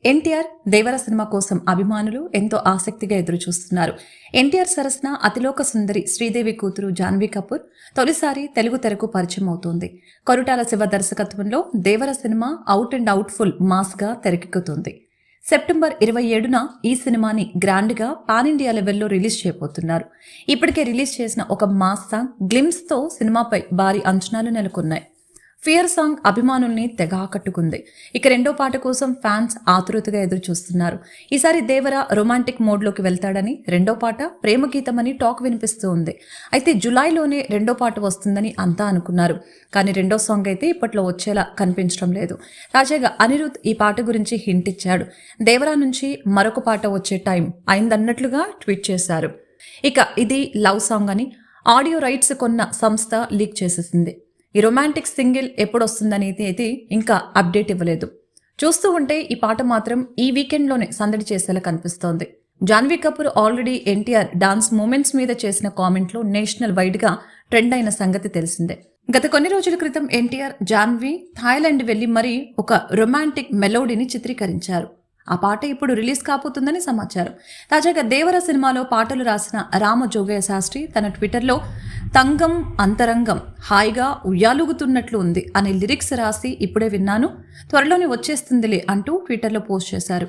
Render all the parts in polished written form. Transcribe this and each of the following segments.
ఎన్టీఆర్ దేవర cinema కోసం అభిమానులు ఎంతో ఆసక్తిగా ఎదురుచూస్తున్నారు. ఎన్టీఆర్ సరసన అతిలోక సుందరి శ్రీదేవి కూతురు జాన్వీ కపూర్ తొలిసారి తెలుగు తెరకు పరిచయం అవుతోంది. కొరటాల శివ దర్శకత్వంలో దేవర సినిమా అవుట్ అండ్ అవుట్ఫుల్ మాస్ గా తెరకెక్కుతుంది. సెప్టెంబర్ 27న ఈ సినిమాని గ్రాండ్ గా పాన్ ఇండియా లెవెల్లో రిలీజ్ చేయబోతున్నారు. ఇప్పటికే రిలీజ్ చేసిన ఒక మాస్ సాంగ్ గ్లిమ్స్ తో సినిమాపై భారీ అంచనాలు నెలకొన్నాయి. ఫియర్ సాంగ్ అభిమానుల్ని తెగ ఆకట్టుకుంది. ఇక రెండో పాట కోసం ఫ్యాన్స్ ఆతృతగా ఎదురు చూస్తున్నారు. ఈసారి దేవర రొమాంటిక్ మోడ్లోకి వెళ్తాడని, రెండో పాట ప్రేమ గీతమని టాక్ వినిపిస్తూ ఉంది. అయితే జులైలోనే రెండో పాట వస్తుందని అంతా అనుకున్నారు. కానీ రెండో సాంగ్ అయితే ఇప్పట్లో వచ్చేలా కనిపించడం లేదు. తాజాగా అనిరుద్ ఈ పాట గురించి హింట్ ఇచ్చాడు. దేవరా నుంచి మరొక పాట వచ్చే టైం అయిందన్నట్లుగా ట్వీట్ చేశారు. ఇక ఇది లవ్ సాంగ్ అని ఆడియో రైట్స్ కొన్న సంస్థ లీక్ చేసేసింది. ఈ రొమాంటిక్ సింగిల్ ఎప్పుడు వస్తుందనేది అయితే ఇంకా అప్డేట్ ఇవ్వలేదు. చూస్తూ ఉంటే ఈ పాట మాత్రం ఈ వీకెండ్లోనే సందడి చేసేలా కనిపిస్తోంది. Janhvi Kapoor already NTR dance moments మీద చేసిన కామెంట్లు నేషనల్ వైడ్ గా ట్రెండ్ అయిన సంగతి తెలిసిందే. గత కొన్ని రోజుల క్రితం ఎన్టీఆర్ జాన్వీ థాయిలాండ్ వెళ్లి మరీ ఒక రొమాంటిక్ మెలోడీని చిత్రీకరించారు. ఆ పాట ఇప్పుడు రిలీజ్ కాబోతుందని సమాచారం. తాజాగా దేవర సినిమాలో పాటలు రాసిన రామ జోగయ్య శాస్త్రి తన ట్విట్టర్లో తంగం అంతరంగం హాయిగా ఉయ్యాలుగుతున్నట్లు ఉంది అనే లిరిక్స్ రాసి ఇప్పుడే విన్నాను, త్వరలోనే వచ్చేస్తుందిలే అంటూ ట్విట్టర్లో పోస్ట్ చేశారు.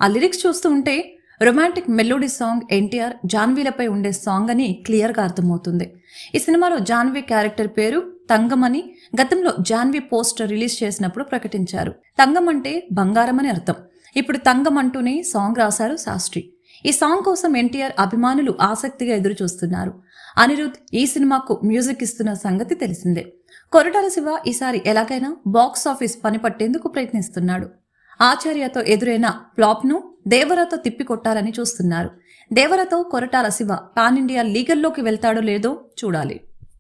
ఆ లిరిక్స్ చూస్తూ ఉంటే రొమాంటిక్ మెలోడీ సాంగ్ ఎన్టీఆర్ జాన్వీలపై ఉండే సాంగ్ అని క్లియర్గా అర్థమవుతుంది. ఈ సినిమాలో జాన్వీ క్యారెక్టర్ పేరు తంగం అని గతంలో జాన్వీ పోస్టర్ రిలీజ్ చేసినప్పుడు ప్రకటించారు. తంగం అంటే బంగారం అని అర్థం. ఇప్పుడు తంగం అంటూనే సాంగ్ రాశారు శాస్త్రి. ఈ సాంగ్ కోసం ఎన్టీఆర్ అభిమానులు ఆసక్తిగా ఎదురు చూస్తున్నారు. అనిరుద్ ఈ సినిమాకు మ్యూజిక్ ఇస్తున్న సంగతి తెలిసిందే. కొరటాల శివ ఈసారి ఎలాగైనా బాక్స్ ఆఫీస్ పని పట్టేందుకు ప్రయత్నిస్తున్నాడు. ఆచార్యతో ఎదురైన ఫ్లాప్ను దేవరతో తిప్పికొట్టాలని చూస్తున్నారు. దేవరతో కొరటాల శివ పాన్ ఇండియా లీగల్లోకి వెళ్తాడో లేదో చూడాలి.